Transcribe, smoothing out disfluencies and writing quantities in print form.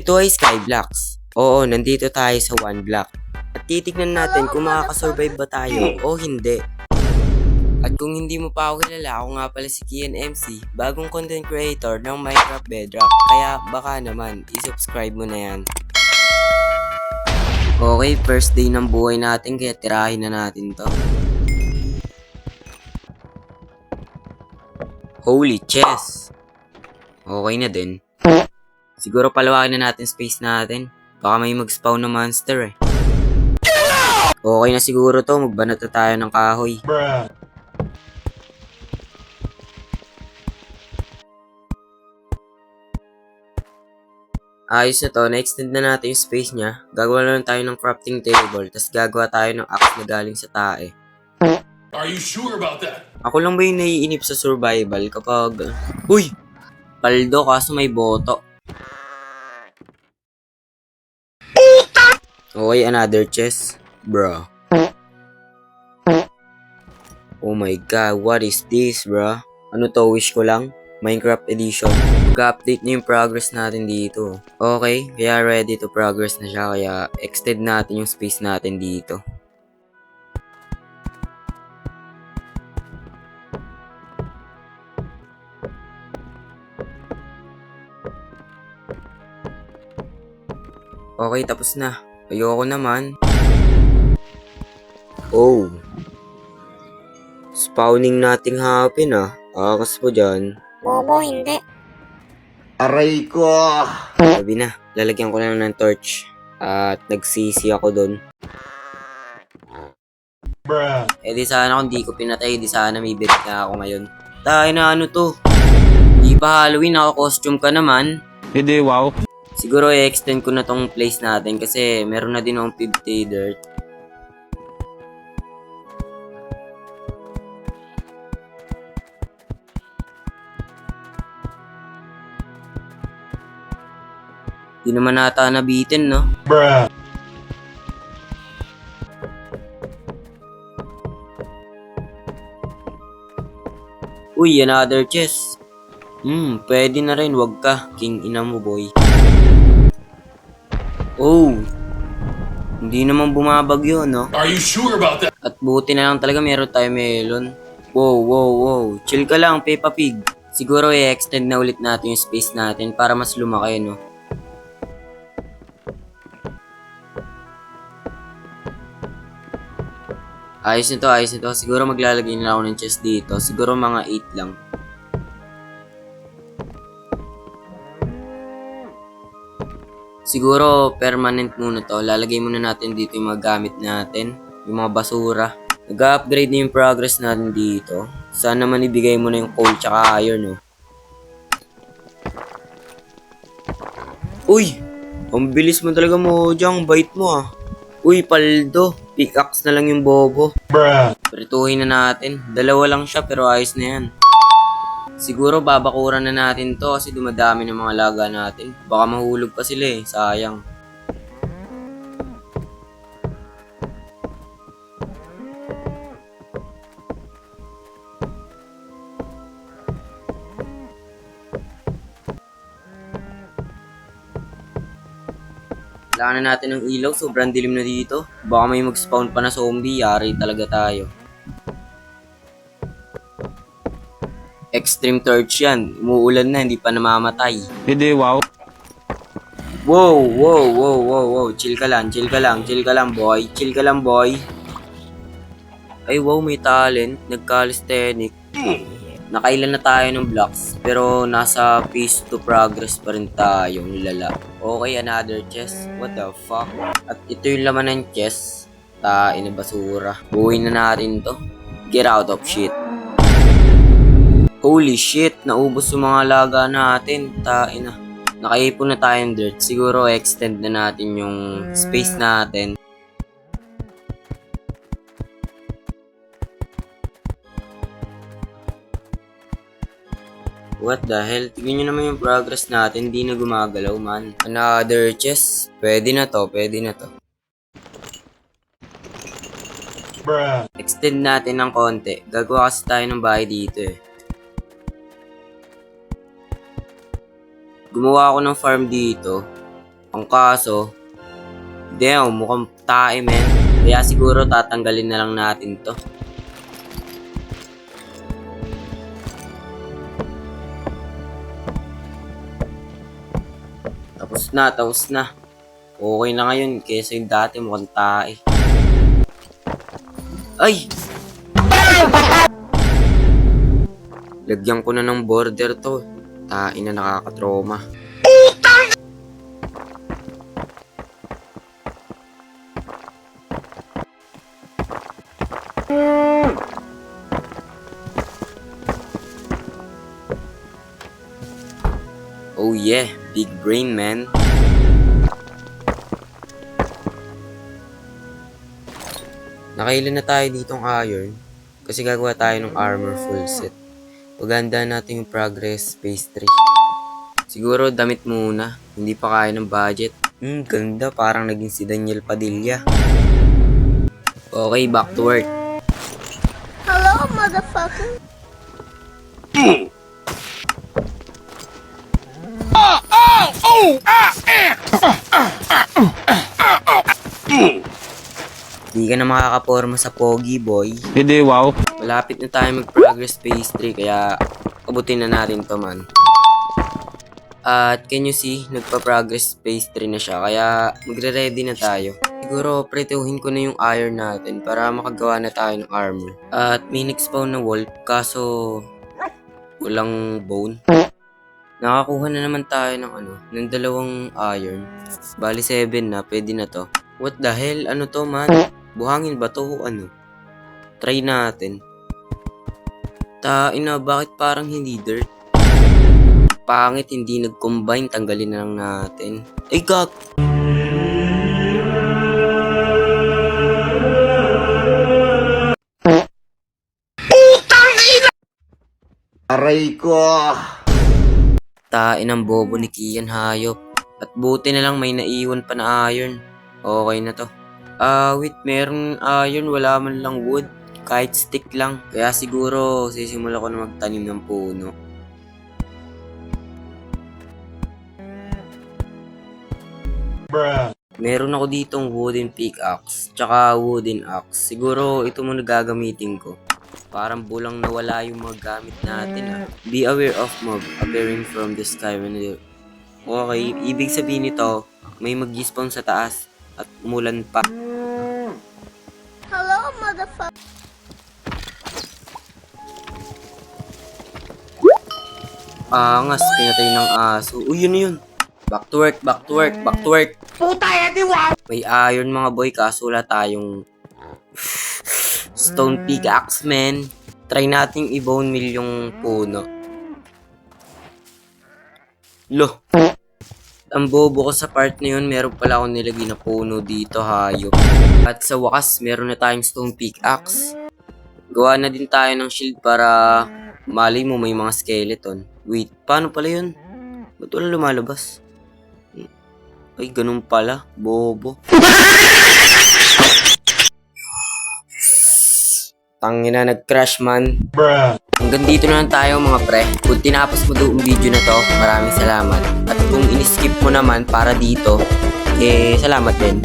Ito ay Skyblocks. Oo, nandito tayo sa 1 block. At titignan natin kung makakasurvive ba tayo o hindi. At kung hindi mo pa ako kilala, ako nga pala si Kian MC, bagong content creator ng Minecraft Bedrock. Kaya baka naman, i-subscribe mo na yan. Okay, first day ng buhay natin kaya tirahin na natin to. Holy chest! Okay na din. Siguro palawakin na natin space natin. Baka may mag-spawn na monster eh. Okay na siguro to, magbanat na tayo ng kahoy. Ayos na to, na-extend na natin yung space niya. Gagawa na lang tayo ng crafting table, tas gagawa tayo ng axe na galing sa tae. Are you sure about that? Ako lang ba yung naiinip sa survival kapag... Uy! Paldo kaso may boto. Okay, another chest. Bro. Oh my god, what is this, bro? Ano to, wish ko lang? Minecraft edition. Mag-update na yung progress natin dito. Okay, kaya ready to progress na siya, kaya extend natin yung space natin dito. Okay, tapos na. Ayoko naman. Oh. Spawning nating happen ah. Akas po dyan. Bobo, hindi. Aray ko! Sabi na, lalagyan ko na lang ng torch. At nagsisi ako dun. Eh di sana kung di ko pinatay, di sana may bit na ako ngayon. Tayo na ano to? Di pa Halloween, naka-costume ka naman. Hindi, wow. Siguro i-extend ko na tong place natin kasi meron na din akong 50 dirt. Di naman nata nabitin, no? Uy, another chest. Pwede na rin, wag ka. King ina mo, boy. Oh, hindi naman bumabagyo, no? Are you sure about that? At buti na lang talaga meron tayo melon. Wow. Chill ka lang, Peppa Pig. Siguro i-extend na ulit natin yung space natin para mas lumaki, no? Ayos nito. Siguro maglalagay na ako ng chest dito. Siguro mga 8 lang. Siguro permanent muna to. Lalagay muna natin dito yung mga gamit natin. Yung mga basura. Nag-upgrade na yung progress natin dito. Sana naman ibigay mo na yung coal tsaka iron, no? Uy! Ang bilis mo talaga mo, Jang. Bait mo ah. Uy, paldo. Pickaxe na lang yung bobo. Prituhin na natin. Dalawa lang siya pero ayos na yan. Siguro babakuran na natin to kasi dumadami ng mga laga natin. Baka mahulog pa sila eh. Sayang. Kailangan na natin ng ilaw. Sobrang dilim na dito. Baka may mag-spawn pa na zombie. Yari talaga tayo. Extreme torch yan. Umuulan na, hindi pa namamatay. Hindi, wow. Wow. Chill ka lang, boy. Chill ka lang, boy. Ay, wow, may talent. Nag-calisthenic. Nakailan na tayo ng blocks. Pero nasa peace to progress pa rin tayo. Lala. Okay, another chest. What the fuck? At ito yung laman ng chest. Tain na basura. Buuin na natin to. Get out of shit. Holy shit, naubos yung mga laga natin. Tain na. Nakaipon na tayong dirt. Siguro extend na natin yung space natin. What the hell? Tignan nyo naman yung progress natin. Di na gumagalaw, man. Another chest. Pwede na to. Extend natin ng konti. Gagawa kasi tayo ng bahay dito eh. Gumawa ako ng farm dito. Ang kaso, damn, mukhang tae, men. Kaya siguro tatanggalin na lang natin to. Tapos na. Okay na ngayon, kesa yung dati mukhang tae. Ay! Lagyan ko na ng border to. Tae na nakakatroma. Oh yeah, big brain, man. Nakailan na tayo ditong iron kasi gagawa tayo ng armor full set. Paganda natin yung progress phase 3. Siguro damit muna, hindi pa kaya ng budget. Ganda, parang naging si Daniel Padilla. Okay, back to work. Hello, motherfucker. Di ka na makakaporma sa pogi, boy. Hindi, wow. Malapit na tayo mag-progress phase 3, kaya abutin na natin to, man. At can you see, nagpa-progress phase 3 na siya, kaya magre-ready na tayo. Siguro, pretuhin ko na yung iron natin para makagawa na tayo ng armor. At may next-spawn na wolf, kaso walang bone. Nakakuha na naman tayo ng dalawang iron. Bali 7 na, pwede na to. What the hell? Ano to, man? Buhangin ba to o ano? Try natin. Ina, bakit parang hindi dirt? Pangit, hindi nag-combine. Tanggalin na lang natin. Ay, kak! Aray ko! Tain ang bobo ni Kian, hayop. At buti na lang may naiwan pa na iron. Okay na to. Wait, merong iron, wala man lang wood. Kahit stick lang. Kaya siguro, sisimula ko na magtanim ng puno. Meron ako ditong wooden pickaxe, tsaka wooden axe. Siguro, ito muna gagamitin ko. Parang bulang nawala yung mga gamit natin. Be aware of mob appearing from the sky when you... Okay, ibig sabihin nito, may mag-spawn sa taas at umulan pa. Hello, motherfucker. Angas, pinatay ng aso. Uy, yun na yun. Back to work, back to work, back to work. May iron mga boy, kaso wala tayong stone pickaxe, man. Try nating i-bone meal yung puno. Lo. Ang bobo ko sa part na yun, meron pala akong nilagay na puno dito, hayop. At sa wakas, meron na tayong stone pickaxe. Gawa na din tayo ng shield para malay mo may mga skeleton. Wait, paano pala yun? Ba't wala lumalabas? Ay, ganun pala. Bobo. Tangina, nag-crash, man. Hanggang dito na lang tayo, mga pre. Kung tinapos mo doon ang video na to, maraming salamat. At kung in-skip mo naman para dito, salamat din.